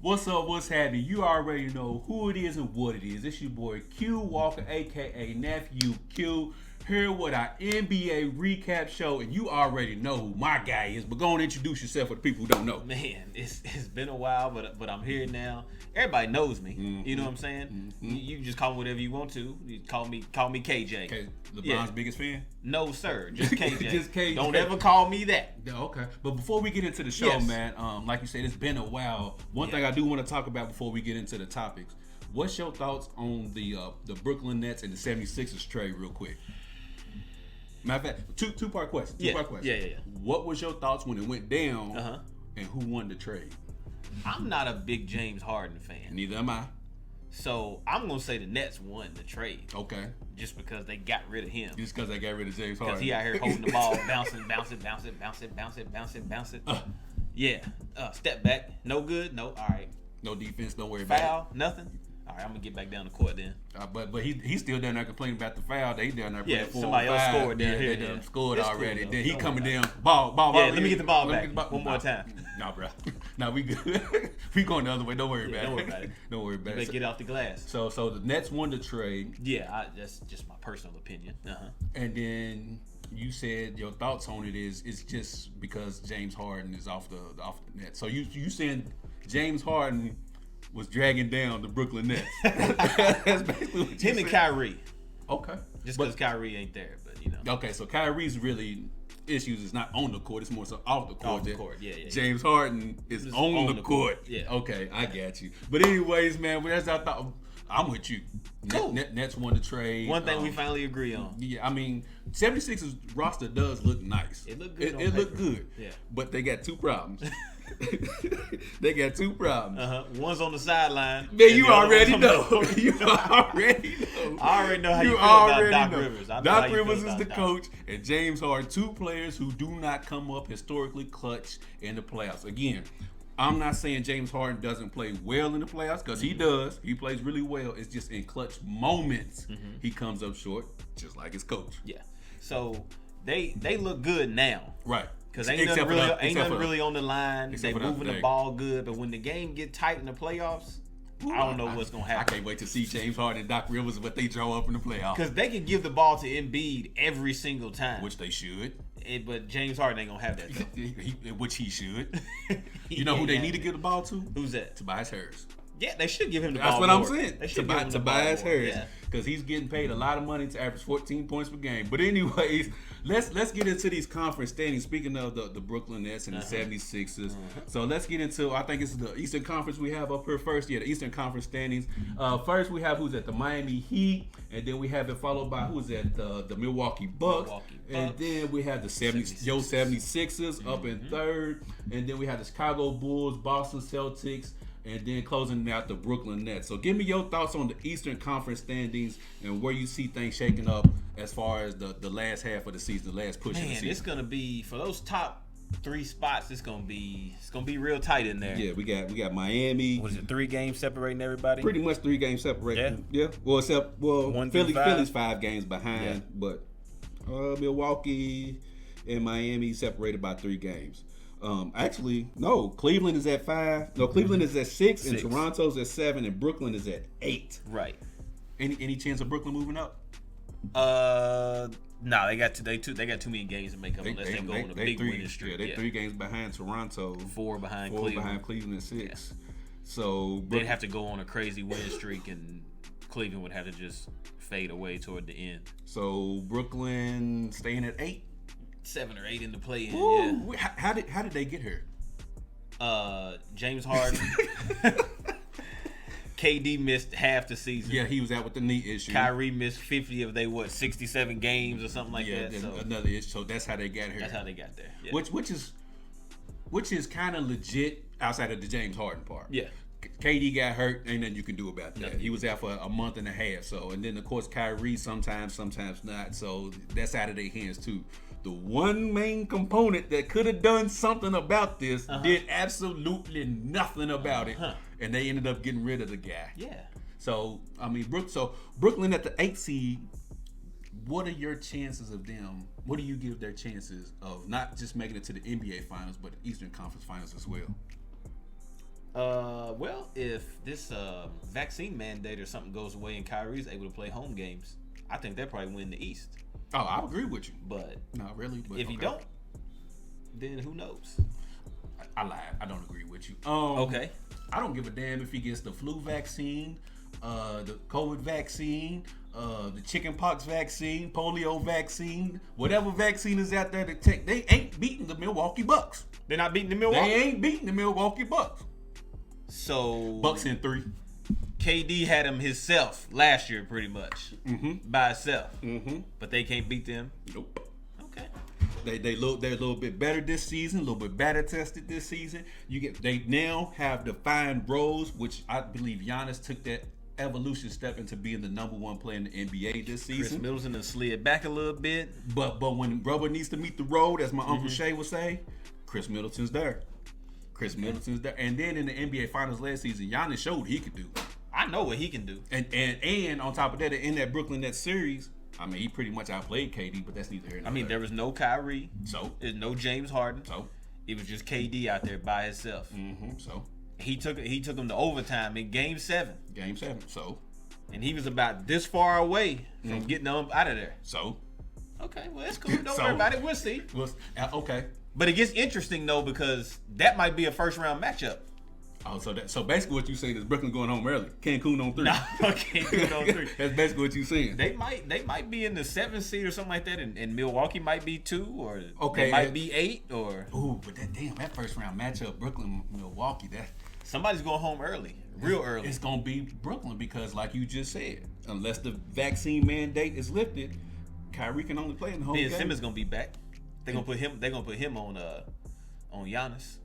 What's up? What's happening? You already know who it is and what it is. It's your boy Q Walker, aka Nephew Q, here with our NBA recap show, and you already know who my guy is. But go on and introduce yourself for the people who don't know. Man, it's been a while, but I'm here now. Everybody knows me. Mm-hmm. You know what I'm saying? Mm-hmm. You can just call me whatever you want to. You call me KJ. Okay, LeBron's biggest fan? No, sir. Just KJ. Just KJ. Don't ever call me that. Okay. But before we get into the show, man, like you said, it's been a while. One thing I do want to talk about before we get into the topics. What's your thoughts on the Brooklyn Nets and the 76ers trade real quick? Matter of fact, two-part question. Two-part question. Yeah. What was your thoughts when it went down and who won the trade? I'm not a big James Harden fan. Neither am I. So I'm going to say the Nets won the trade. Okay. Just because they got rid of him. Just because they got rid of James Harden. Because he out here holding the ball, bouncing. Step back. No good. No. All right. No defense. Don't worry about it. Foul. Nothing. All right, I'm going to get back down the court then. But he's still down there complaining about the foul. They down there playing 4 somebody else scored down here. They done scored it's already. Cool, then he coming down. Ball. Yeah, let me get the ball back one more time. Nah, bro. Nah, we good. We going the other way. Don't worry about it. Don't worry about it. Don't worry about it. Get off the glass. So the Nets won the trade. Yeah, that's just my personal opinion. And then you said your thoughts on it is it's just because James Harden is off the net. So you saying James Harden was dragging down the Brooklyn Nets. That's basically what you Him and Kyrie. Okay. Just because Kyrie ain't there, but you know. Okay, so Kyrie's really issues is not on the court; it's more so off the court. Off the court, yeah. James Harden is on the court. Yeah. Okay, I got you. But anyways, man, that's I thought. I'm with you. Cool. Nets won the trade. One thing we finally agree on. Yeah, I mean, 76ers roster does look nice. It looked good. It looked good. Yeah. But they got two problems. They got two problems. One's on the sideline. Man, you already know. You already know. I already know how you feel about Doc Rivers. Doc Rivers is the coach, and James Harden, two players who do not come up historically clutch in the playoffs. Again, I'm not saying James Harden doesn't play well in the playoffs, because he does. He plays really well. It's just in clutch moments he comes up short, just like his coach. Yeah. So they look good now. Right. Because ain't nothing really on the line. They moving the ball good. But when the game get tight in the playoffs, I don't know what's going to happen. I can't wait to see James Harden and Doc Rivers what they draw up in the playoffs. Because they can give the ball to Embiid every single time. Which they should. But James Harden ain't going to have that. Which he should. You know who they need to give the ball to? Who's that? Tobias Harris. Yeah, they should give him the ball. That's what more. I'm saying. Tobias Harris. Because he's getting paid a lot of money to average 14 points per game. But anyways, let's get into these conference standings. Speaking of the Brooklyn Nets and the 76ers. So let's get into, I think it's the Eastern Conference we have up here first. Yeah, the Eastern Conference standings. First we have who's at the Miami Heat. And then we have it followed by who's at the Milwaukee Bucks. And then we have the 76ers up in third. And then we have the Chicago Bulls, Boston Celtics, and then closing out the Brooklyn Nets. So give me your thoughts on the Eastern Conference standings and where you see things shaking up as far as the last half of the season, the last push of the season. It's gonna be, for those top 3 spots, it's gonna be real tight in there. Yeah, we got Miami. What is it, 3 games separating everybody? Pretty much 3 games separating. Yeah. Well, except Philly's 5 games behind, but Milwaukee and Miami separated by 3 games. Actually, no. Cleveland is at 5. No, Cleveland is at 6, and Toronto's at 7, and Brooklyn is at 8. Right. Any chance of Brooklyn moving up? No, they got too many games to make up unless they go on a big winning streak. Yeah, they're 3 games behind Toronto. 4 behind Cleveland and 6. Yeah. So they'd have to go on a crazy winning streak, and Cleveland would have to just fade away toward the end. So Brooklyn staying at 8. 7 or 8 in the play-in. Yeah. How did they get here? James Harden. KD missed half the season. Yeah, he was out with the knee issue. Kyrie missed 50 of 67 games or something like that. So another issue. So that's how they got here. That's how they got there. Yeah. Which is kind of legit outside of the James Harden part. Yeah. KD got hurt, ain't nothing you can do about that. He was out for a month and a half. So, and then of course Kyrie sometimes not. So that's out of their hands too. The one main component that could have done something about this did absolutely nothing about it, and they ended up getting rid of the guy. Yeah. So I mean, Brooklyn at the 8th seed. What are your chances of them? What do you give their chances of not just making it to the NBA Finals, but the Eastern Conference Finals as well? Well, if this vaccine mandate or something goes away and Kyrie's able to play home games, I think they'll probably win the East. Oh, I agree with you. But not really. But if you don't, then who knows? I lied. I don't agree with you. Okay. I don't give a damn if he gets the flu vaccine, the COVID vaccine, the chickenpox vaccine, polio vaccine, whatever vaccine is out there to take. They ain't beating the Milwaukee Bucks. They're not beating the Milwaukee? They ain't beating the Milwaukee Bucks. So Bucks in 3. KD had him himself last year, pretty much, by himself. But they can't beat them. Nope. Okay. They're a little bit better this season, a little bit better tested this season. They now have defined roles, which I believe Giannis took that evolution step into being the number 1 player in the NBA this season. Chris Middleton has slid back a little bit. But when rubber needs to meet the road, as my Uncle Shay would say, Chris Middleton's there. Middleton's there. And then in the NBA Finals last season, Giannis showed what he could do. I know what he can do. And on top of that, in that Brooklyn Nets series, I mean, he pretty much outplayed KD, but that's neither here nor there. I mean, there was no Kyrie. So? There's no James Harden. So? It was just KD out there by himself. So? He took him to overtime in Game 7. Game 7. So? And he was about this far away from getting them out of there. So? Okay, well, that's cool. Don't worry about it. We'll see. Okay. But it gets interesting, though, because that might be a first-round matchup. Oh, so basically what you're saying is Brooklyn going home early. Cancun on 3. No, Cancun on 3. That's basically what you're saying. They might be in the 7th seed or something like that, and Milwaukee might be 2, or okay, they might be 8, or. Ooh, but that first round matchup, Brooklyn Milwaukee, somebody's going home early, real early. It's gonna be Brooklyn because, like you just said, unless the vaccine mandate is lifted, Kyrie can only play in the home game. Ben Simmons gonna be back. They're gonna put him on Giannis.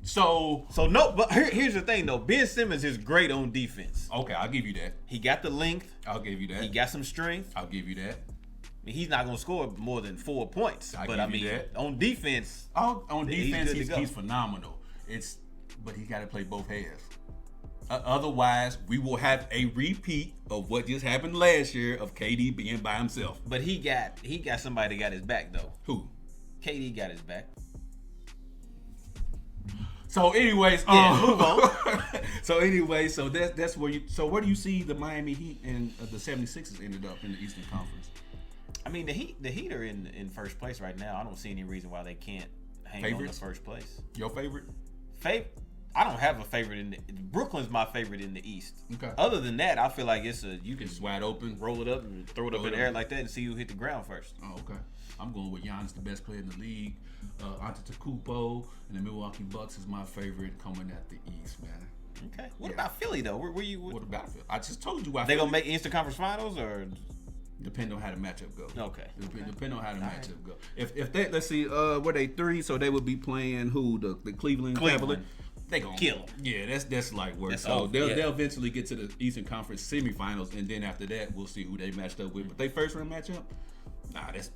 So no, but here's the thing though. Ben Simmons is great on defense. Okay, I'll give you that. He got the length. I'll give you that. He got some strength. I'll give you that. I mean, he's not gonna score more than 4 points. I but give I mean, you that. on defense, he's phenomenal. But he got to play both halves. Otherwise, we will have a repeat of what just happened last year of KD being by himself. But he got somebody that got his back though. Who? KD got his back. So, anyways, move on. so that's where you. So, where do you see the Miami Heat and the 76ers ended up in the Eastern Conference? I mean, the Heat are in first place right now. I don't see any reason why they can't hang on to first place. Your favorite? I don't have a favorite Brooklyn's my favorite in the East. Okay. Other than that, I feel like you can just wide open, roll it up and throw it up in the air like that and see who hit the ground first. Oh, okay. I'm going with Giannis, the best player in the league. Antetokounmpo and the Milwaukee Bucks is my favorite coming at the East, man. Okay. What about Philly though? What about Philly? I just told you why. They gonna make Eastern Conference Finals or? Depend on how the matchup goes. Okay. Depend on how the matchup goes. If they let's see, were they 3? So they would be playing who? The Cleveland Cavaliers. They gonna kill them. Yeah, that's like work. So they'll eventually get to the Eastern Conference semifinals, and then after that, we'll see who they matched up with. But they first round matchup, nah, that's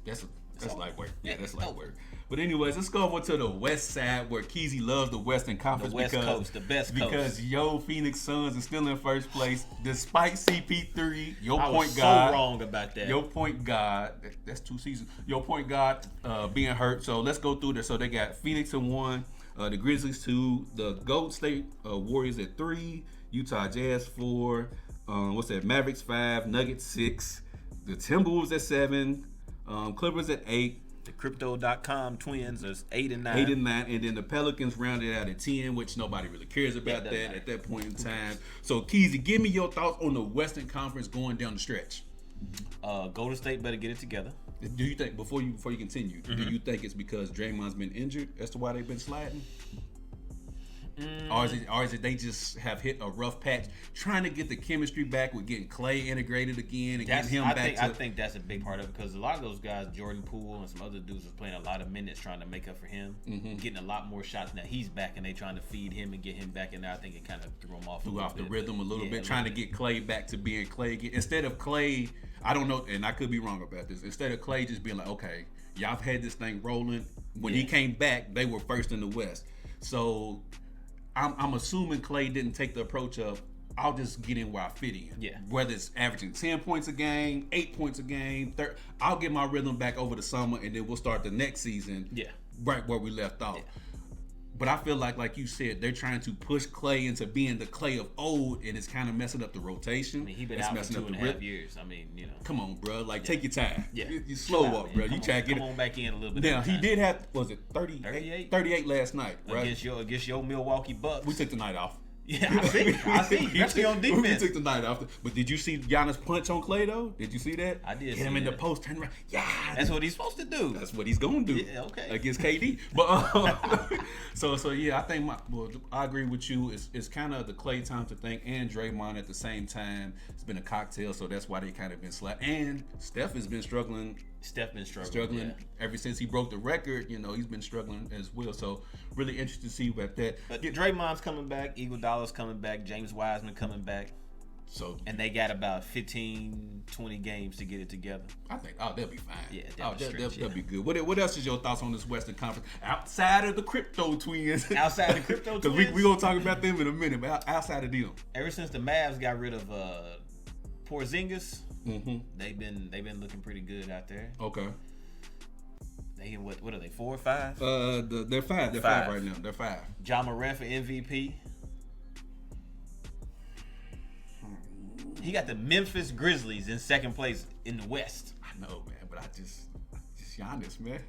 light work. Yeah, that's light work. But anyways, let's go over to the West Side where Keezy loves the Western Conference the best coast. Because your Phoenix Suns are still in first place despite CP3. Your I point was guard. so wrong about that. Your point guard. That's 2 seasons. Your point guard being hurt. So let's go through this. So they got Phoenix at 1. The Grizzlies 2, the Golden State Warriors at 3, Utah Jazz 4, Mavericks 5, Nuggets 6, the Timberwolves at 7, Clippers at 8. The Crypto.com Twins is 8 and 9. 8 and 9, and then the Pelicans rounded out at 10, which nobody really cares about at that point in time. So, Keezy, give me your thoughts on the Western Conference going down the stretch. Golden State better get it together. Do you think before you continue? Do you think it's because Draymond's been injured as to why they've been sliding, or is it they just have hit a rough patch trying to get the chemistry back with getting Clay integrated again and getting him back? I think that's a big part of it because a lot of those guys, Jordan Poole and some other dudes, was playing a lot of minutes trying to make up for him, getting a lot more shots. Now he's back and they trying to feed him and get him back, and now I think it kind of threw him off. Threw off the rhythm a little bit, trying to get Clay back to being Clay again instead of Clay. I don't know, and I could be wrong about this. Instead of Clay just being like, okay, y'all have had this thing rolling. When he came back, they were first in the West. So I'm assuming Clay didn't take the approach of, I'll just get in where I fit in. Yeah. Whether it's averaging 10 points a game, 8 points a game, I'll get my rhythm back over the summer, and then we'll start the next season right where we left off. Yeah. But I feel like you said, they're trying to push Clay into being the Clay of old, and it's kind of messing up the rotation. I mean, he's been out for 2.5 years. I mean, Come on, bro. Like, take your time. Yeah. You slow up, bro. You try to get come on back in a little bit. Now, he did have, was it 38 last night, right? Against your Milwaukee Bucks. We took the night off. Yeah, I see. Especially on defense. We took the night off. But did you see Giannis punch on Clay, though? Did you see that? I did. Hit him in the post, turn around. Yeah. That's what he's supposed to do. That's what he's going to do. Yeah, okay. Against KD. But so yeah, I think I agree with you. It's kind of the Clay time to think, and Draymond at the same time. It's been a cocktail, so that's why they kind of been slack. And Steph has been struggling. Yeah. Ever since he broke the record. He's been struggling as well. So really interested to see about that. But Draymond's coming back, Iguodala's coming back, James Wiseman coming back. And they got about 15, 20 games to get it together. I think they'll be fine. Yeah, they'll be good. What else is your thoughts on this Western Conference outside of the Crypto Twins? Outside the Crypto Twins, because we gonna talk about them in a minute. But outside of them, ever since the Mavs got rid of Porzingis. Mm-hmm. They've been looking pretty good out there. Okay. They what are they, 4 or 5? They're 5. They're 5 right now. They're 5. Ja Morant for MVP. He got the Memphis Grizzlies in second place in the West. I know, man, but I just Giannis, man.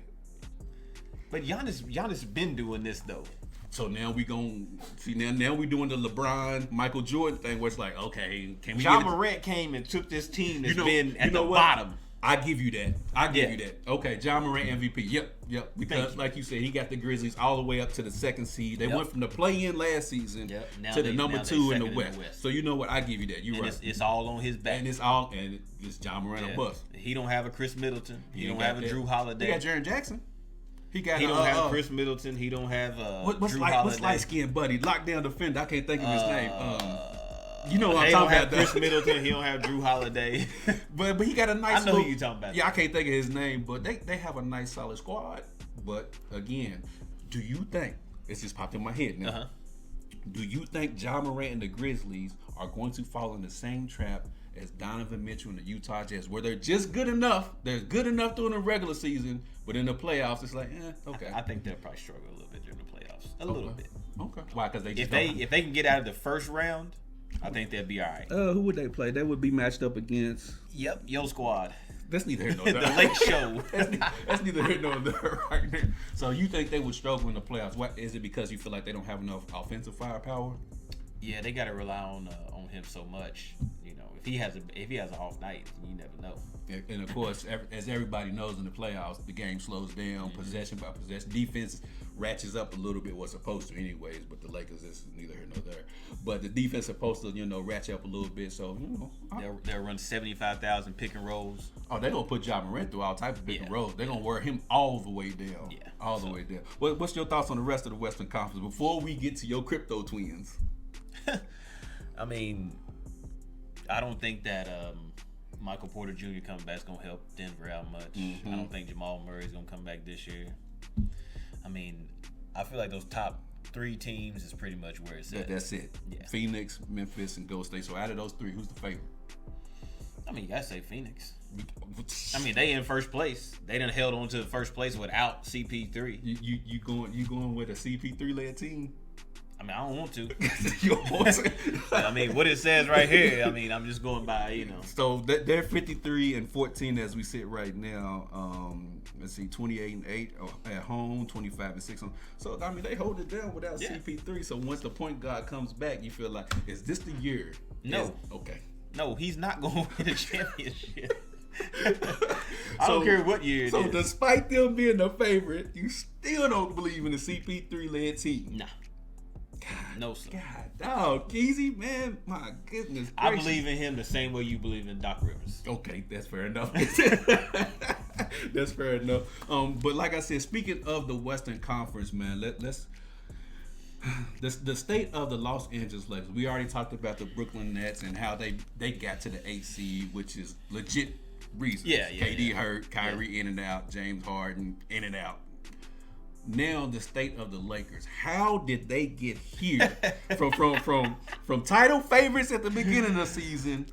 But Giannis been doing this though. So now we gonna see now we doing the LeBron, Michael Jordan thing where it's like, okay, can we? Ja Morant came and took this team that's been at the bottom. I give you that. Okay, Ja Morant MVP. Yep. Because like you said, he got the Grizzlies all the way up to the 2nd seed. They went from the play-in last season to the number 2 in the West. So you know what? I give you that. You're right. It's all on his back. And it's Ja Morant a bust. He don't have a Chris Middleton. He don't have a Drew Holiday. He got Jaren Jackson. He don't have Chris Middleton. He don't have what's Drew Holiday. What's light-skinned buddy? Lockdown defender. I can't think of his name. You know what I'm talking about. Chris Middleton. He don't have Drew Holiday. but he got a nice. I know who you talking about. Yeah, I can't think of his name, but they have a nice solid squad. But again, do you think it's just popped in my head now? Uh-huh. Do you think Ja Morant and the Grizzlies are going to fall in the same trap as Donovan Mitchell and the Utah Jazz, where they're just good enough? They're good enough during the regular season, but in the playoffs, it's like, okay. I think they'll probably struggle a little bit during the playoffs. A little bit. Okay. Why? Because if they can get out of the first round, I think they'll be all right. Who would they play? They would be matched up against. Yep, your squad. That's neither here nor there. The Lake Show. that's neither here nor there right there. So you think they would struggle in the playoffs? What is it, because you feel like they don't have enough offensive firepower? Yeah, they got to rely on him so much. If he has an off night, you never know. And of course, as everybody knows, in the playoffs, the game slows down, possession by possession. Defense ratchets up a little bit, what's supposed to anyways, but the Lakers is neither here nor there. But the defense supposed to, ratchet up a little bit, so, They'll run 75,000 pick and rolls. Oh, they're going to put Ja Morant through all types of pick and rolls. They're going to wear him all the way down. Yeah. All the way down. What's your thoughts on the rest of the Western Conference before we get to your Crypto Twins? I mean, I don't think that Michael Porter Jr. coming back is going to help Denver out much. Mm-hmm. I don't think Jamal Murray is going to come back this year. I mean, I feel like those top 3 teams is pretty much where it's at. That's it. Yeah. Phoenix, Memphis, and Golden State. So out of those 3, who's the favorite? I mean, you got to say Phoenix. I mean, they in first place. They done held on to first place without CP3. You going with a CP3 led team? I mean, I don't want to. You don't want to? I mean, what it says right here, I mean, I'm just going by, So they're 53-14 as we sit right now. Let's see, 28-8 at home, 25-6 on. So, I mean, they hold it down without CP3. So once the point guard comes back, you feel like, is this the year? No. Okay. No, he's not going to win a championship. I don't care what year it is. So despite them being the favorite, you still don't believe in the CP3 led team? Nah. God, no, sir. God, dog, Keezy, man, my goodness gracious. I believe in him the same way you believe in Doc Rivers. Okay, that's fair enough. That's fair enough. But like I said, speaking of the Western Conference, man, let's the state of the Los Angeles Lakers. We already talked about the Brooklyn Nets and how they got to the 8th seed, which is legit reasons. Yeah. KD hurt, Kyrie in and out, James Harden in and out. Now the state of the Lakers. How did they get here from from title favorites at the beginning of the season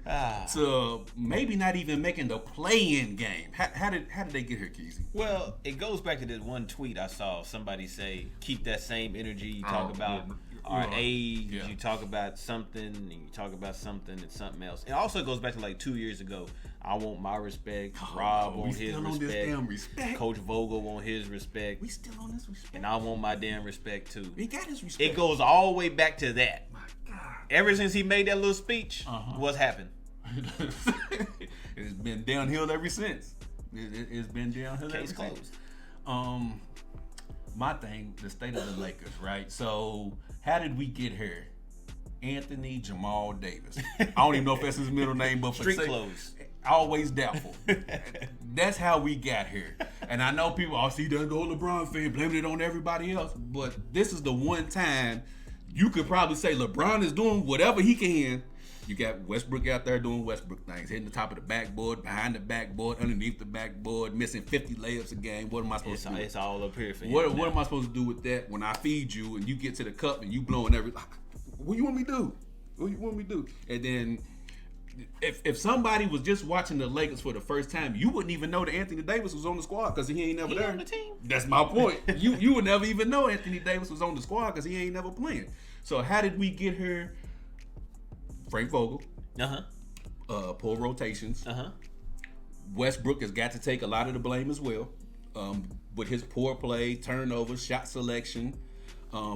to maybe not even making the play-in game. How did they get here, Keezy? Well, it goes back to this one tweet I saw. Somebody say, keep that same energy. You talk about our age. Yeah. You talk about something, and you talk about something and something else. It also goes back to like 2 years ago. I want my respect. Rob wants his respect. This damn respect. Coach Vogel want his respect. We still on this respect. And I want my damn respect too. He got his respect. It goes all the way back to that. My God. Ever since he made that little speech, what's happened? It's been downhill ever since. It's been downhill ever since. My thing, the state of the Lakers, right? So, how did we get here? Anthony Jamal Davis. I don't even know if that's his middle name, but street clothes. Always doubtful. That's how we got here. And I know people, see that old LeBron fan blaming it on everybody else. But this is the one time you could probably say LeBron is doing whatever he can. You got Westbrook out there doing Westbrook things, hitting the top of the backboard, behind the backboard, underneath the backboard, missing 50 layups a game. What am I supposed to do? It's all up here for you. What am I supposed to do with that when I feed you and you get to the cup and you blowing what do you want me to do? What do you want me to do? And then if somebody was just watching the Lakers for the first time, you wouldn't even know that Anthony Davis was on the squad because he ain't never there. On the team. That's my point. you would never even know Anthony Davis was on the squad because he ain't never playing. So how did we get here? Frank Vogel. Poor rotations. Westbrook has got to take a lot of the blame as well. With his poor play, turnovers, shot selection.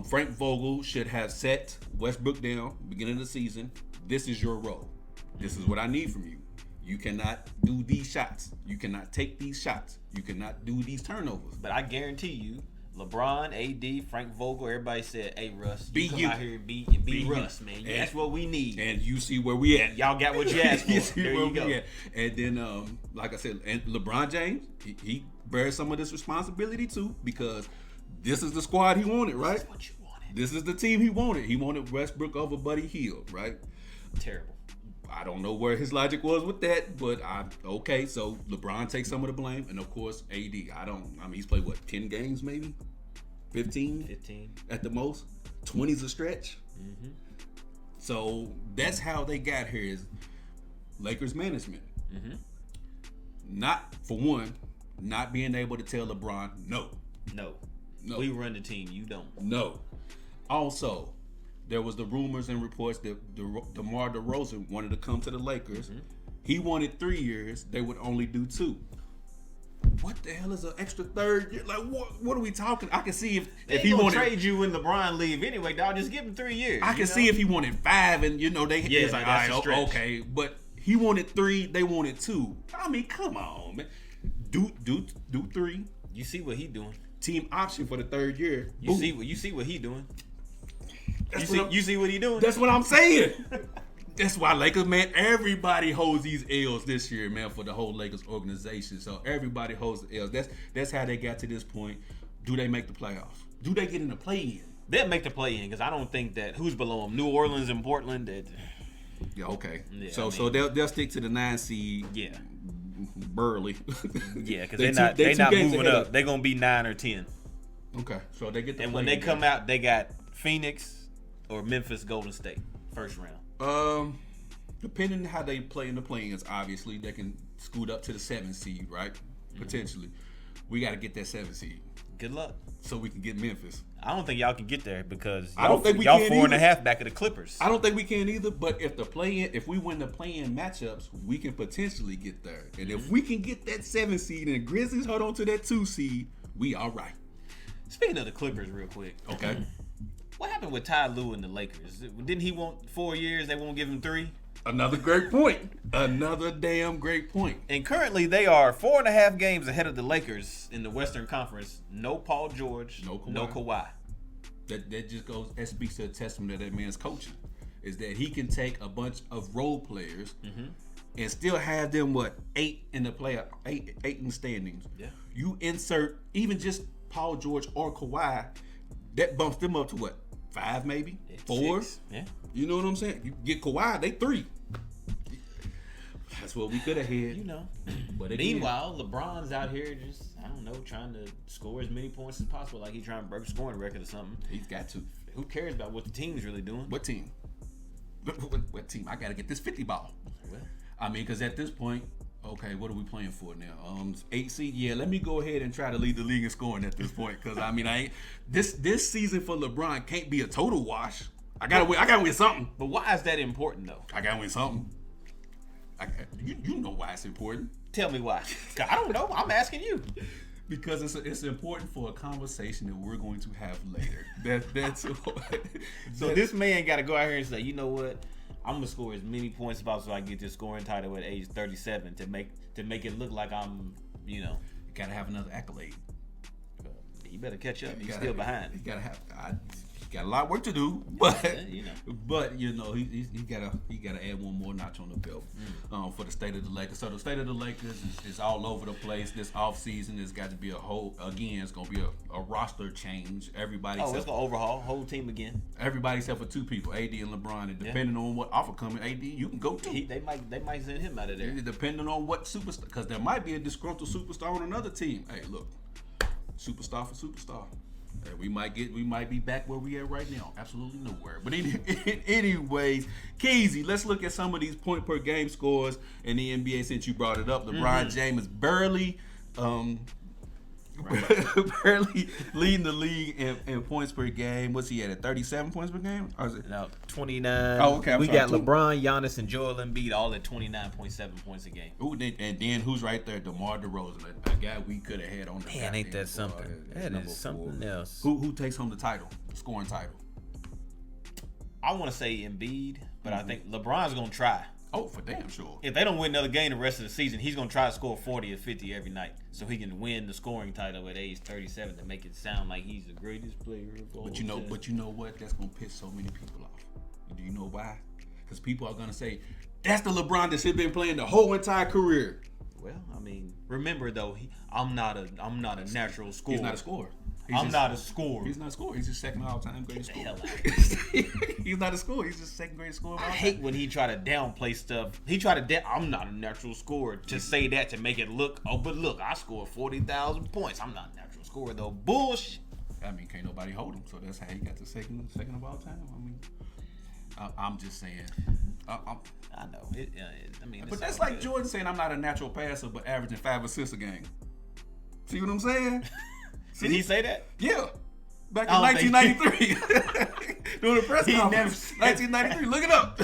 Frank Vogel should have set Westbrook down beginning of the season. This is your role. This is what I need from you. You cannot do these shots. You cannot take these shots. You cannot do these turnovers. But I guarantee you, LeBron, AD, Frank Vogel, everybody said, "Hey, Russ, be come you. out here and be Russ, man. And that's what we need." And you see where we at. Y'all got what you asked for. There you go. And then, like I said, and LeBron James, he bears some of this responsibility too because this is the squad he wanted, right? This is what you wanted. This is the team he wanted. He wanted Westbrook over Buddy Hield, right? Terrible. I don't know where his logic was with that, but okay. So LeBron takes some of the blame, and of course AD. He's played 10 games maybe, 15 at the most. 20's a stretch. So that's how they got here is Lakers management. Not for one, not being able to tell LeBron no. We run the team. You don't. No. Also, there was the rumors and reports that DeMar DeRozan wanted to come to the Lakers. He wanted 3 years. They would only do 2. What the hell is an extra third year? Like, what are we talking? I can see if he wanted trade you when LeBron leave anyway, dog. Just give him 3 years. I can see if he wanted 5, and it's like, all right, okay. But he wanted 3. They wanted 2. I mean, come on, man. Do 3. You see what he doing? Team option for the 3rd year. You see what he doing? You see what he doing? That's what I'm saying. That's why Lakers, man, everybody holds these L's this year, man, for the whole Lakers organization. So everybody holds the L's. That's how they got to this point. Do they make the playoffs? Do they get in the play-in? They'll make the play-in because I don't think that who's below them. New Orleans and Portland. Yeah, okay. Yeah, so they'll stick to the 9 seed. Yeah. Burly. Yeah, because they're not moving up. They're gonna be 9 or 10. Okay, so they get the. And when they come out, they got Phoenix or Memphis, Golden State, first round. Depending on how they play in the play-ins, obviously they can scoot up to the 7 seed, right? Potentially, we got to get that 7 seed. Good luck. So we can get Memphis. I don't think y'all can get there because I don't think we y'all can 4.5 back of the Clippers. I don't think we can either. But if we win the play-in matchups, we can potentially get there. And if we can get that 7 seed and the Grizzlies hold on to that 2 seed, we all right. Speaking of the Clippers, real quick. Okay. What happened with Ty Lue and the Lakers? Didn't he want 4 years? They won't give him 3. Another great point. Another damn great point. And currently they are 4.5 games ahead of the Lakers in the Western Conference. No Paul George. No Kawhi. That just goes. That speaks to a testament of that man's coaching. Is that he can take a bunch of role players and still have them 8 in the playoff, 8 in the standings. Yeah. You insert even just Paul George or Kawhi, that bumps them up to 5 maybe? 4? 6. Yeah. You know what I'm saying? You get Kawhi, they 3. That's what we could have had. But again, meanwhile, LeBron's out here just, I don't know, trying to score as many points as possible, like he's trying to break a scoring record or something. He's got to. Who cares about what the team's really doing? What team? What team? I got to get this 50 ball. Well, I mean, because at this point, okay, what are we playing for now? 8 seed. Yeah, let me go ahead and try to lead the league in scoring at this point. Because I mean, this season for LeBron can't be a total wash. I gotta win something. but why is that important though? I gotta win something. You know why it's important. Tell me why. I don't know. I'm asking you. Because it's important for a conversation that we're going to have later. That's So this man got to go out here and say, you know what? I'm gonna score as many points as possible so I can get this scoring title at age 37 to make it look like I'm, You gotta have another accolade. You better catch up. He's still behind. You gotta have. He got a lot of work to do, but he gotta add one more notch on the belt for the state of the Lakers. So the state of the Lakers is all over the place. This offseason has got to be it's gonna be a roster change. Everybody. It's gonna overhaul whole team again. Everybody except for two people, AD and LeBron. And depending on what offer coming, AD you can go to. They might send him out of there. Depending on what superstar, because there might be a disgruntled superstar on another team. Hey, look, superstar for superstar. We might be back where we are right now. Absolutely nowhere. But anyways, Keezy, let's look at some of these point per game scores in the NBA since you brought it up. LeBron James is barely leading the league in points per game. What's he at 37 points per game? Or is it? No, 29. Oh, okay. We got LeBron, Giannis, and Joel Embiid all at 29.7 points a game. Ooh, and then who's right there? DeMar DeRozan, a guy we could have had on the Man, ain't that something? That is something else. Who takes home the title, the scoring title? I want to say Embiid, but I think LeBron's gonna try. Oh, for damn sure. If they don't win another game the rest of the season, he's going to try to score 40 or 50 every night so he can win the scoring title at age 37 to make it sound like he's the greatest player of all time. But you know what? That's going to piss so many people off. Do you know why? Because people are going to say, that's the LeBron that should have been playing the whole entire career. Well, I mean, remember though, I'm not a natural scorer. He's not a scorer. I'm not a scorer. He's not a scorer. He's just second all-time greatest scorer. He's not a scorer. He's just second greatest scorer. I hate when he try to downplay stuff. He try to I'm not a natural scorer to say that to make it look. Oh, but look, I scored 40,000 points. I'm not a natural scorer though. Bullshit. I mean, can't nobody hold him. So that's how he got the second of all time. I mean, I'm just saying. I know. But that's like Jordan saying I'm not a natural passer, but averaging 5 assists a game. See what I'm saying? Did he say that? Yeah. Back in 1993. During the press conference. 1993. Look it up.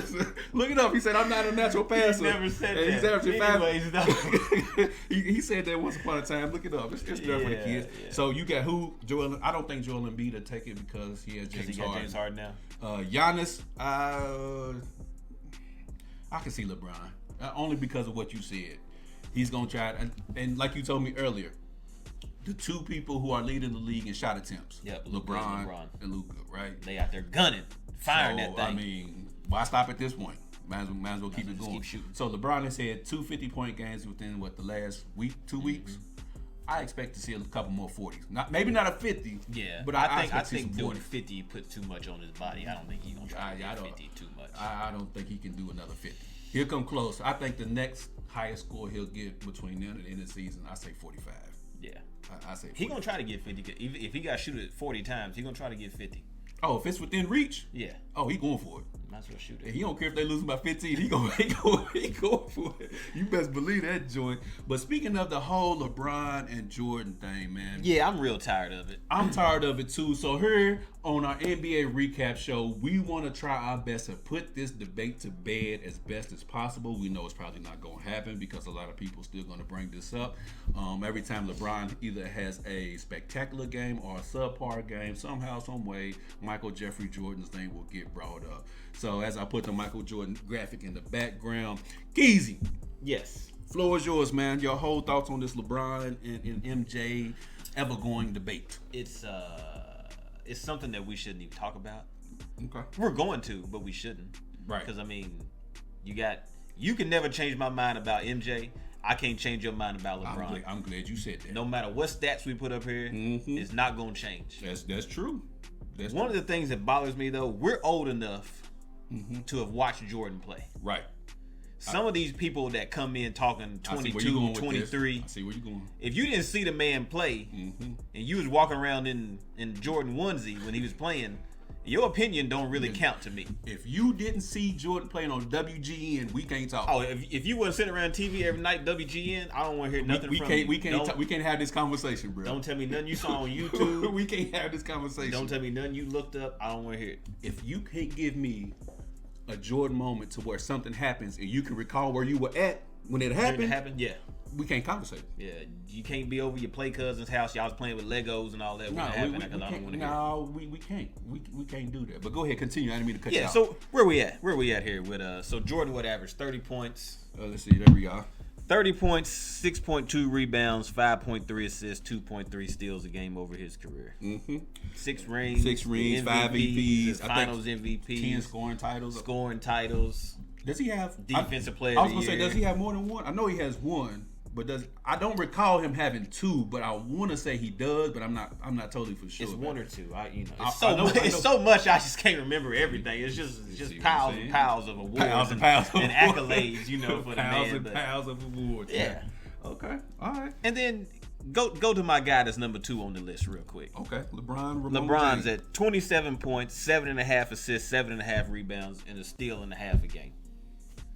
Look it up. He said, I'm not a natural passer. He never said that. He's averaging Anyways, 5. he said that once upon a time. Look it up. It's there for the kids. Yeah. So you got who? Joel. I don't think Joel Embiid will take it because he has James Harden. James Harden now. Giannis, I can see LeBron. Only because of what you said. He's going to try it. And like you told me earlier, the two people who are leading the league in shot attempts, LeBron and Luka, right? They out there gunning, firing that thing. I mean, why stop at this point? Might as well keep it going. Keep shooting. So LeBron has had 2 50-point games within the last week, 2 weeks. I expect to see a couple more 40s. Maybe not a 50. Yeah, but I think doing 50 puts too much on his body. I don't think he's gonna try to get 50 too much. I don't think he can do another 50. He'll come close. I think the next highest score he'll get between now and the end of the season, I say 45. Yeah. I say 45. He gonna try to get 50. If he got to shoot it 40 times, he gonna try to get 50. Oh, if it's within reach? Yeah. Oh, he going for it. Might as well shoot it. He don't care if they lose by 15. He going for it. You best believe that joint. But speaking of the whole LeBron and Jordan thing, man. Yeah, I'm real tired of it. I'm tired of it too. So here on our NBA recap show, we want to try our best to put this debate to bed as best as possible. We know it's probably not going to happen because a lot of people still going to bring this up. Every time LeBron either has a spectacular game or a subpar game, somehow, some way, Michael Jeffrey Jordan's name will get brought up. So as I put the Michael Jordan graphic in the background, Keezy. Yes. Floor is yours, man. Your whole thoughts on this LeBron and MJ ever-going debate. It's something that we shouldn't even talk about. Okay. We're going to, but we shouldn't. Right. Because, I mean, you can never change my mind about MJ. I can't change your mind about LeBron. I'm glad you said that. No matter what stats we put up here, it's not going to change. That's true. One of the things that bothers me, though, we're old enough to have watched Jordan play. Right. Some of these people that come in talking 22, 23. I see where you're going. If you didn't see the man play and you was walking around in Jordan onesie when he was playing Your opinion don't really count to me. If you didn't see Jordan playing on WGN, we can't talk. Oh, if you wasn't sitting around TV every night, WGN, I don't want to hear nothing from you. We can't have this conversation, bro. Don't tell me nothing you saw on YouTube. We can't have this conversation. Don't tell me nothing you looked up. I don't want to hear it. If you can't give me a Jordan moment to where something happens and you can recall where you were at when it happened, yeah. We can't conversate. Yeah, you can't be over your play cousin's house. Y'all was playing with Legos and all that. No, we can't. We can't do that. But go ahead, continue. I didn't mean to cut you off. So where we at? Where we at here with so Jordan would average 30 points. Let's see. There we go. 30 points, 6.2 rebounds, 5.3 assists, 2.3 steals a game over his career. Mm-hmm. 6 rings, 5 MVPs, finals MVP, 10 scoring titles. Does he have defensive player? I was gonna say, does he have more than one? I know he has one, but I don't recall him having 2. But I want to say he does, but I'm not totally for sure. It's 1 or 2. It's so much. I just can't remember everything. It's just piles and piles of awards and accolades. For the man. Piles of awards. Yeah. Okay. All right. And then go to my guy that's number 2 on the list real quick. Okay. LeBron's James. at 27 points, 7.5 assists, 7.5 rebounds, and a steal and a half a game.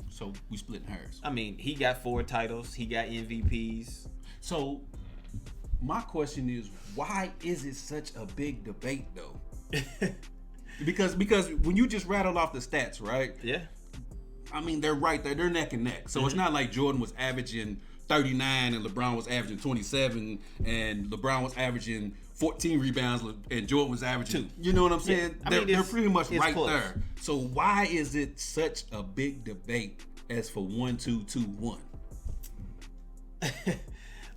So we splitting hairs. I mean, he got 4 titles. He got MVPs. So my question is, why is it such a big debate though? because when you just rattled off the stats, right? Yeah. I mean, they're right there. They're neck and neck. So It's not like Jordan was averaging 39 and LeBron was averaging 27 and LeBron was averaging 14 rebounds and Jordan was averaging 2. You know what I'm saying? Yeah. They're pretty much right close. There. So why is it such a big debate as for 1, 2, 2, 1?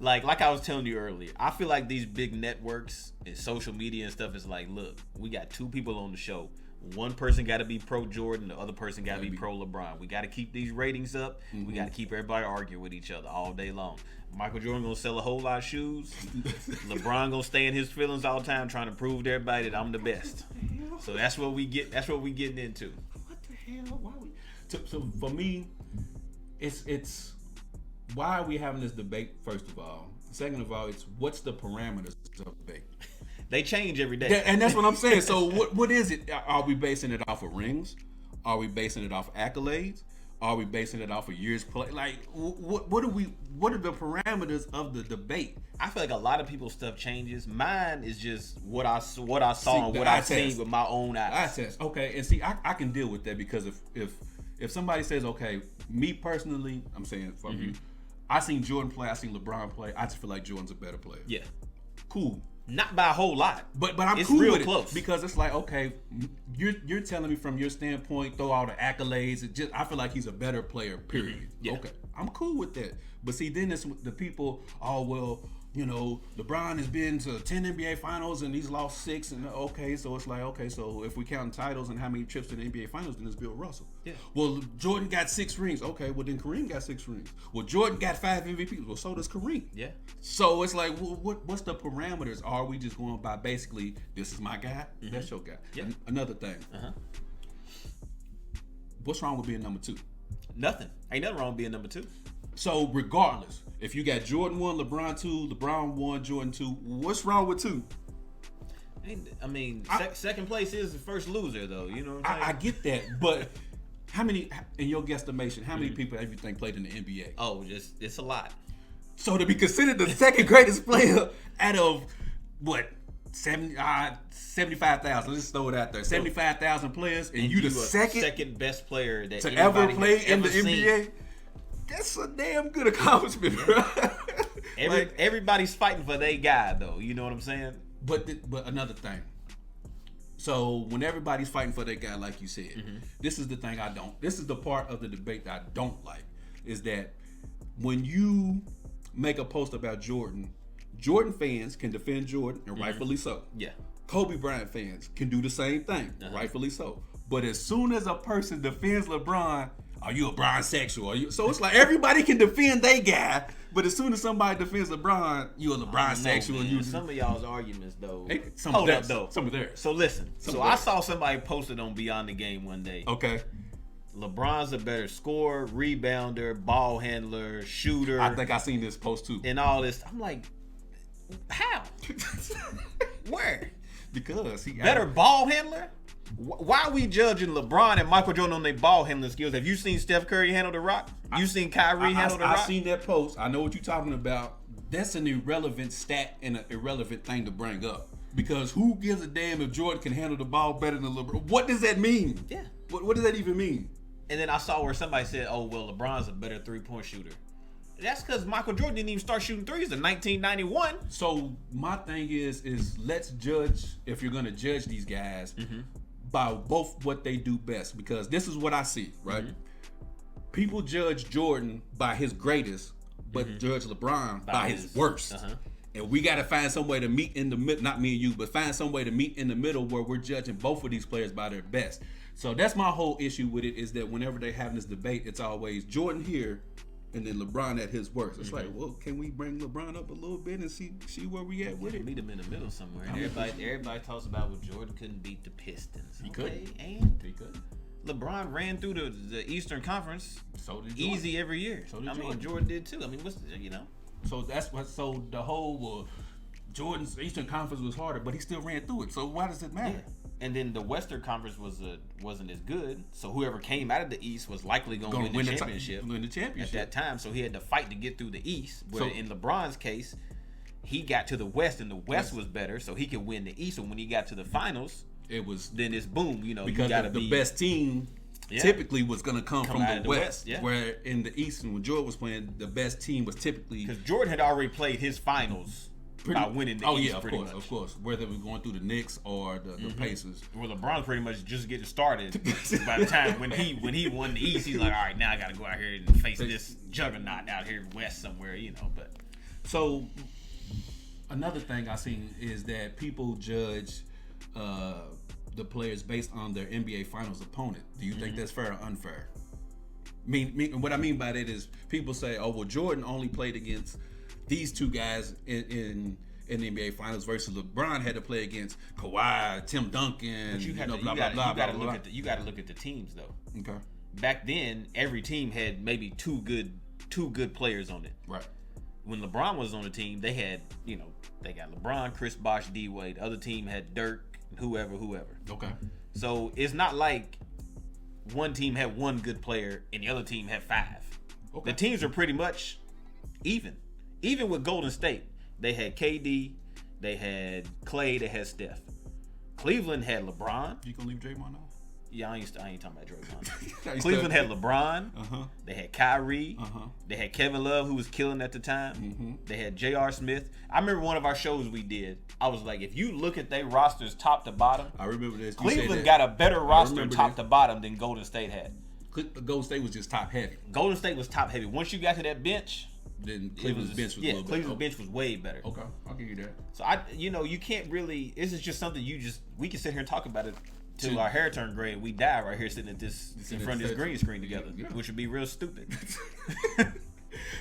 like I was telling you earlier, I feel like these big networks and social media and stuff is like, look, we got 2 people on the show. One person got to be pro Jordan, the other person got to be pro LeBron. We got to keep these ratings up. Mm-hmm. We got to keep everybody arguing with each other all day long. Michael Jordan gonna sell a whole lot of shoes. LeBron gonna stay in his feelings all the time, trying to prove to everybody that I'm the best. So that's what we get. That's what we getting into. What the hell? Why we? So for me, it's why are we having this debate? First of all, second of all, it's what's the parameters of the debate? They change every day. Yeah, and that's what I'm saying. So what is it? Are we basing it off of rings? Are we basing it off of accolades? Are we basing it off of years play? Like, what are the parameters of the debate? I feel like a lot of people's stuff changes. Mine is just what I saw and what I've seen with my own eyes. Eye test. Okay, and see, I can deal with that because if somebody says, okay, me personally, I'm saying from you, I seen Jordan play, I seen LeBron play. I just feel like Jordan's a better player. Yeah, cool. Not by a whole lot, but I'm it's cool real with it close because it's like, okay, you're telling me from your standpoint, throw all the accolades. I feel like he's a better player. Period. Mm-hmm. Yeah. Okay, I'm cool with that. But see, then it's the people. Oh well, LeBron has been to 10 NBA Finals and he's lost 6. And okay, so it's like, okay, so if we count titles and how many trips to the NBA Finals, then it's Bill Russell. Yeah. Well, Jordan got 6 rings. Okay, well then Kareem got 6 rings. Well, Jordan got 5 MVPs. Well, so does Kareem. Yeah. So it's like, what's the parameters? Are we just going by basically, this is my guy, that's your guy? Yeah. Another thing. What's wrong with being number 2? Nothing. Ain't nothing wrong with being number 2. So regardless, if you got Jordan 1, LeBron 2, LeBron 1, Jordan 2, what's wrong with 2? I mean, second place is the first loser, though. You know what I'm saying? I get that, but how many, in your guesstimation, how many people have you think played in the NBA? Oh, it's a lot. So to be considered the second greatest player out of what? 75,000. Let's throw it out there. 75,000 players, and you the second best player that to ever play in the NBA. That's a damn good accomplishment, bro. Everybody's fighting for their guy, though. You know what I'm saying? But another thing. So when everybody's fighting for their guy, like you said, this is the thing I don't. This is the part of the debate that I don't like. Is that when you make a post about Jordan fans can defend Jordan, and rightfully so. Yeah. Kobe Bryant fans can do the same thing, rightfully so. But as soon as a person defends LeBron, are you a Bron-sexual? So it's like everybody can defend their guy, but as soon as somebody defends LeBron, you a LeBron-sexual. Some of y'all's arguments, though. Hey, some of theirs. So listen. I saw somebody posted on Beyond the Game one day. Okay. LeBron's a better scorer, rebounder, ball handler, shooter. I think I seen this post too. And all this. I'm like, how? Where? Because he better ball handler. Why are we judging LeBron and Michael Jordan on their ball handling skills? Have you seen Steph Curry handle the rock? You seen Kyrie handle the rock? I seen that post. I know what you're talking about. That's an irrelevant stat and an irrelevant thing to bring up. Because who gives a damn if Jordan can handle the ball better than LeBron? What does that mean? Yeah. What does that even mean? And then I saw where somebody said, oh, well, LeBron's a better three-point shooter. That's because Michael Jordan didn't even start shooting threes in 1991. So my thing is let's judge, if you're going to judge these guys, by both what they do best. Because this is what I see, right? People judge Jordan by his greatest, but judge LeBron by his worst. And we got to find some way to meet in the middle, not me and you, but find some way to meet in the middle where we're judging both of these players by their best. So that's my whole issue with it, is that whenever they're having this debate, it's always Jordan here and then LeBron at his worst. It's like, well, can we bring LeBron up a little bit and see where we at with it? Meet him in the middle somewhere. And everybody talks about, well, Jordan couldn't beat the Pistons. He couldn't. And he couldn't. LeBron ran through the Eastern Conference easy every year. So did Jordan. Jordan did too. I mean, So that's what. So the whole Jordan's Eastern Conference was harder, but he still ran through it. So why does it matter? Yeah. And then the Western Conference wasn't as good. So whoever came out of the East was likely going to win the championship. Win the championship at that time. So he had to fight to get through the East. But in LeBron's case, he got to the West, and the West was better, so he could win the East. And when he got to the finals, then it's boom. Because the best team. Typically was going to come from the West. Where in the East, when Jordan was playing, the best team was typically... Because Jordan had already played his finals by winning the East pretty much. Of course. Whether it was going through the Knicks or the Pacers. Well, LeBron pretty much just getting started. By the time when he won the East, he's like, all right, now I got to go out here and face this juggernaut out here West somewhere, But so another thing I seen is that people judge... the players based on their NBA Finals opponent. Do you think that's fair or unfair? What I mean by that is people say, oh, well, Jordan only played against these two guys in the NBA Finals versus LeBron had to play against Kawhi, Tim Duncan, you got to look at the teams though. Okay. Back then, every team had maybe two good players on it. Right. When LeBron was on the team, they had, they got LeBron, Chris Bosh, D Wade. The other team had Dirk, whoever. Okay. So it's not like one team had one good player and the other team had five. Okay. The teams are pretty much even. Even with Golden State, they had KD, they had Clay, they had Steph. Cleveland had LeBron. You gonna leave Draymond off? Yeah, I ain't talking about Draymond. Cleveland had LeBron. They had Kyrie. They had Kevin Love, who was killing at the time. They had J.R. Smith. I remember one of our shows we did. I was like, if you look at their rosters top to bottom, I remember this. Cleveland got a better roster top to bottom than Golden State had. Golden State was just top heavy. Golden State was top heavy. Once you got to that bench, then Cleveland's bench was a little better. Cleveland's bench was way better. Okay, I'll give you that. So you can't really. This is just something we can sit here and talk about it till our hair turn gray and we die right here sitting at in front of this green screen together, which would be real stupid.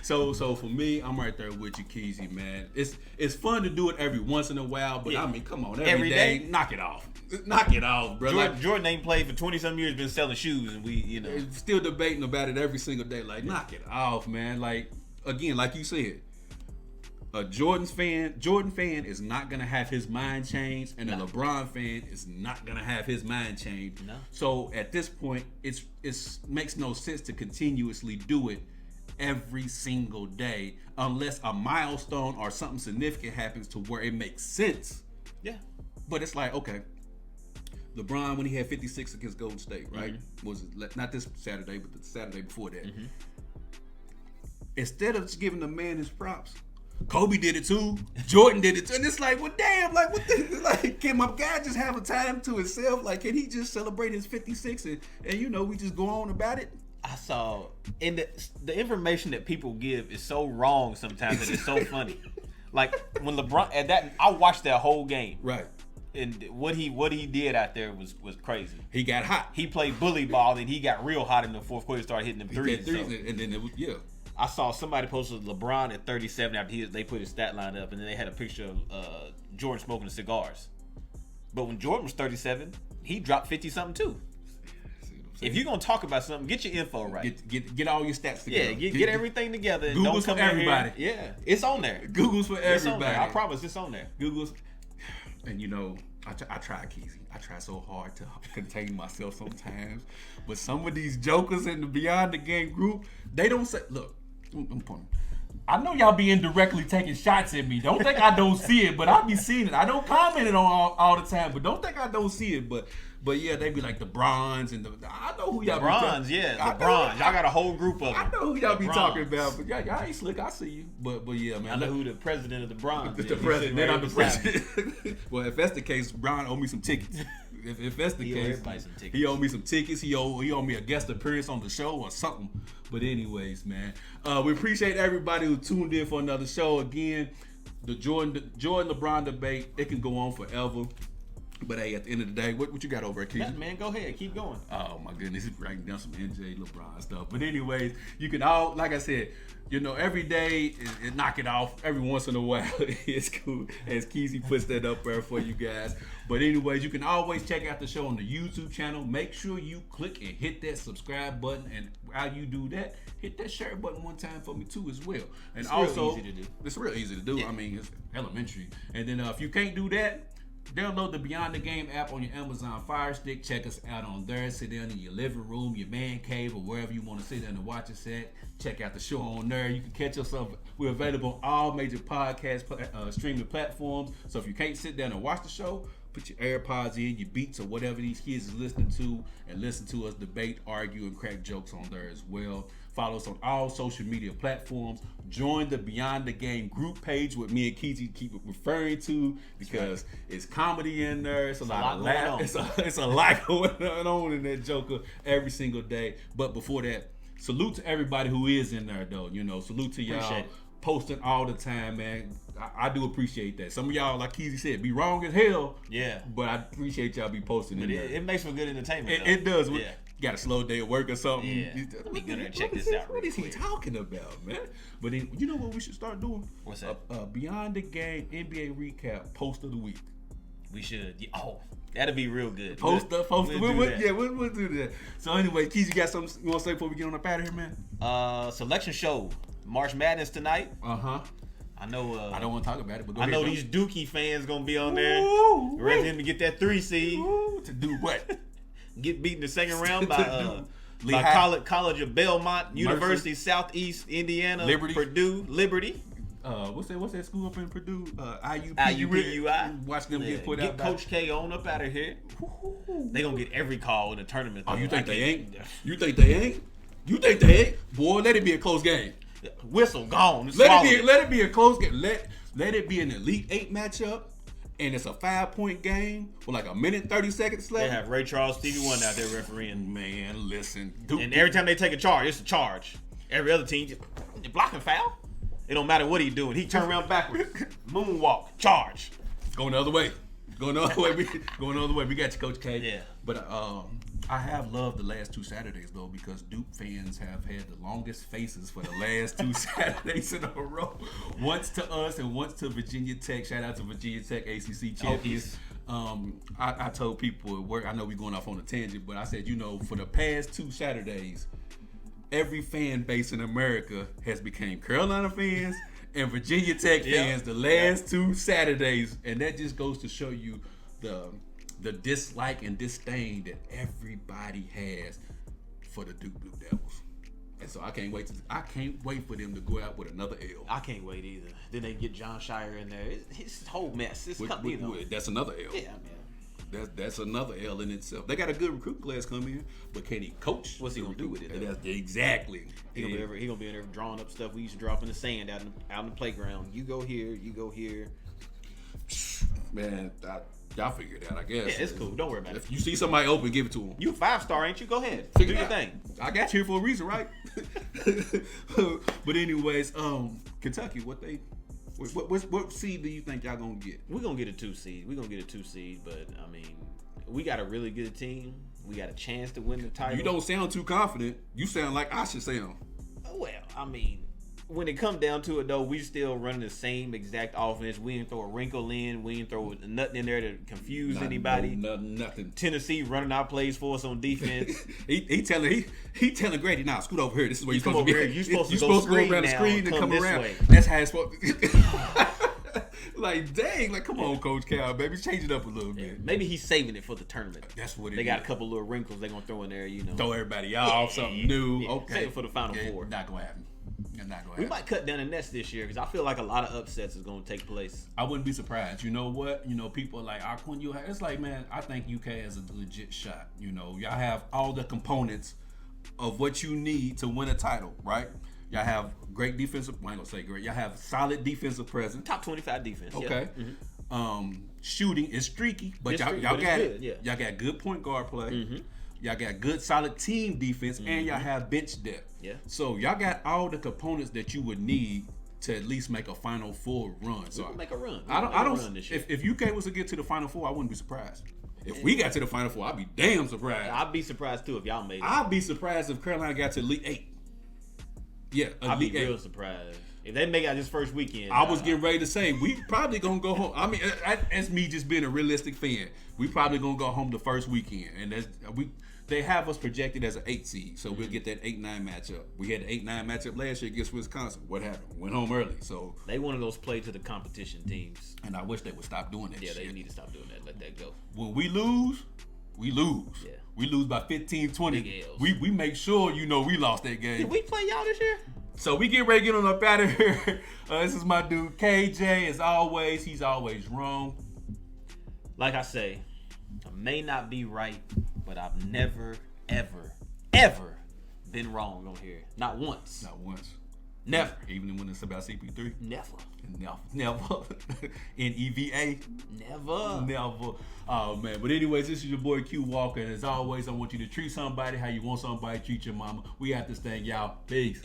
So for me, I'm right there with you, Keezy, man. It's fun to do it every once in a while, but I mean, come on, every day, knock it off. Knock it off, bro. Jordan ain't played for 20-some years, been selling shoes, and we, still debating about it every single day. Like, knock it off, man. Like, again, like you said, a Jordan fan is not gonna have his mind changed, and a LeBron fan is not gonna have his mind changed. No. So at this point, it makes no sense to continuously do it every single day unless a milestone or something significant happens to where it makes sense. Yeah. But it's like, okay, LeBron, when he had 56 against Golden State, right? Was not this Saturday, but the Saturday before that. Instead of just giving the man his props, Kobe did it too. Jordan did it too. And it's like, well, damn, like, what the, like, can my guy just have a time to himself? Like, can he just celebrate his 56 and we just go on about it? I saw, and the information that people give is so wrong sometimes that it's so funny. Like, when LeBron, I watched that whole game. Right. And what he did out there was crazy. He got hot. He played bully ball, and he got real hot in the fourth quarter. He started hitting them threes. And then it was, I saw somebody posted LeBron at 37 after they put his stat line up, and then they had a picture of Jordan smoking cigars. But when Jordan was 37, he dropped 50-something too. If you're gonna talk about something, get your info right. Get all your stats together. Yeah, get everything together. And Google's don't come for everybody. Yeah, it's on there. Google's for everybody. I promise it's on there. Google's, and I try, Keezy. I try so hard to contain myself sometimes. But some of these jokers in the Beyond the Game group, they don't say, look, I'm pointing. I know y'all be indirectly taking shots at me. Don't think I don't see it, but I be seeing it. I don't comment it on all the time, but don't think I don't see it. But yeah, they be like the Bronze and I know who y'all be Bronze, yeah, the Bronze. Y'all got a whole group of them. I know who y'all be talking about, but y'all ain't slick. I see you. But yeah, man. I know who the president of the Bronze is. The president. Then I'm the president. Well, if that's the case, Bron owe me some tickets. If that's the case, he owe me some tickets. He owe me a guest appearance on the show or something. But anyways, man, we appreciate everybody who tuned in for another show. Again, the Jordan LeBron debate. It can go on forever. But hey, at the end of the day, what you got over at Keith? Yeah, man, go ahead, keep going. Oh my goodness, he's writing down some NJ LeBron stuff. But anyways, you can all, like I said, every day it knock it off. Every once in a while, it's cool. As Keezy puts that up there for you guys. But anyways, you can always check out the show on the YouTube channel. Make sure you click and hit that subscribe button. And while you do that, hit that share button one time for me too as well. And it's also, real easy to do. It's real easy to do. Yeah. I mean, it's elementary. And then if you can't do that, download the Beyond the Game app on your Amazon Fire Stick. Check us out on there. Sit down in your living room, your man cave, or wherever you want to sit down and watch us at. Check out the show on there. You can catch us up. We're available on all major podcast streaming platforms. So if you can't sit down and watch the show, put your AirPods in, your Beats, or whatever these kids is listening to, and listen to us debate, argue, and crack jokes on there as well. Follow us on all social media platforms. Join the Beyond the Game group page, what me and Keezy keep referring to, because it's comedy in there. It's a lot of laughs. It's a lot going on in that Joker every single day. But before that, salute to everybody who is in there, though. Salute to y'all posting all the time, man. I do appreciate that. Some of y'all, like Keezy said, be wrong as hell. Yeah. But I appreciate y'all be posting but in there. It makes for good entertainment. It does. Yeah. Got a slow day at work or something. Yeah. Let me go there and check this out. What is he talking about, man? But then, you know what we should start doing? What's that? Beyond the Game NBA recap post of the week. We should. Oh, that'd be real good. Post we'll do that. So anyway, Keith, you got something you want to say before we get on up out of here, man? Selection show. March Madness tonight. I know. I don't want to talk about it, but I know these Dookie fans gonna be on there, ready him to get that 3 seed. To do what? Get beat in the second round by College of Belmont, University, Southeast Indiana, Purdue, Liberty. What's that school up in Purdue? IUPUI. Watch them get put out. Get Coach K on up out of here. They gonna get every call in the tournament. Oh, you think they ain't? You think they ain't? You think they ain't? Boy, let it be a close game. Whistle gone. Let it be a close game. Let it be an Elite 8 matchup. And it's a 5-point game with like a minute 30 seconds left. They have Ray Charles, Stevie Wonder out there refereeing. Man, listen. And every time they take a charge, it's a charge. Every other team just blocking foul. It don't matter what he's doing. He turn around backwards, moonwalk, charge. Going the other way. Going the other way. We got you, Coach K. Yeah. But I have loved the last 2 Saturdays though, because Duke fans have had the longest faces for the last 2 Saturdays in a row. Once to us and once to Virginia Tech. Shout out to Virginia Tech, ACC champions. I told people at work, I know we're going off on a tangent, but I said, for the past 2 Saturdays, every fan base in America has become Carolina fans and Virginia Tech fans the last 2 Saturdays, and that just goes to show you the dislike and disdain that everybody has for the Duke Blue Devils. And so I can't wait for them to go out with another L. I can't wait either. Then they get John Shire in there. It's a whole mess. That's another L. Yeah, man. That's another L in itself. They got a good recruit class coming in, but can he coach? What's he gonna do with it? Exactly. He gonna be in there drawing up stuff we used to drop in the sand out in the playground. You go here. You go here. Man, y'all figure it out, I guess. Yeah, it's cool. Don't worry about it. If you see somebody open, give it to them. You a 5-star, ain't you? Go ahead. Do your thing. I got you here for a reason, right? But anyways, Kentucky, what seed do you think y'all gonna get? We're gonna get a 2 seed. But I mean, we got a really good team. We got a chance to win the title. You don't sound too confident. You sound like I should sound. Well, I mean, when it comes down to it, though, we still running the same exact offense. We didn't throw a wrinkle in. We didn't throw nothing in there to confuse anybody. Nothing. Tennessee running our plays for us on defense. he telling Grady, nah, scoot over here. This is where you're supposed to be. You're supposed to go around the screen and come around. way. That's how it's supposed. Like, dang, like, come on, Coach Cal, baby, change it up a little bit. Maybe he's saving it for the tournament. That's what it is. They got a couple little wrinkles they're gonna throw in there, Throw everybody off, something new. Okay. Save it for the Final Four. Not gonna happen. Not gonna happen. We might cut down the Nets this year because I feel like a lot of upsets is gonna take place. I wouldn't be surprised. You know what? People are like, it's like, man, I think UK has a legit shot. Y'all have all the components of what you need to win a title, right? Y'all have great defensive. I ain't gonna say great. Y'all have solid defensive presence. Top 25 defense. Okay. Yeah. Mm-hmm. Shooting is streaky, but y'all got it. Yeah. Y'all got good point guard play. Mm-hmm. Y'all got good solid team defense, and y'all have bench depth. Yeah. So y'all got all the components that you would need to at least make a Final Four run. So make a run. I don't. If UK was to get to the Final Four, I wouldn't be surprised. If we got to the Final Four, I'd be damn surprised. I'd be surprised too if y'all made it. I'd be surprised if Carolina got to Elite 8. Yeah, I'd be real surprised if they make it out this first weekend. I was getting ready to say we probably gonna go home. I mean, that's me just being a realistic fan. We probably gonna go home the first weekend, and they have us projected as an 8 seed, so we'll get that 8-9 matchup. We had an 8-9 matchup last year against Wisconsin. What happened? Went home early. So they one of those play to the competition teams, and I wish they would stop doing that. Yeah, shit. they need to stop doing that. Let that go. When we lose, we lose. Yeah. We lose by 15, 20. We make sure we lost that game. Did we play y'all this year? So we get ready to get on up out of here. This is my dude KJ. As always, he's always wrong. Like I say, I may not be right, but I've never, ever, ever been wrong on here. Not once. Not once. Never. Even when it's about CP3? Never. Never. NEVA? Never. Oh, man. But anyways, this is your boy Q Walker. And as always, I want you to treat somebody how you want somebody to treat your mama. We have this thing, y'all. Peace.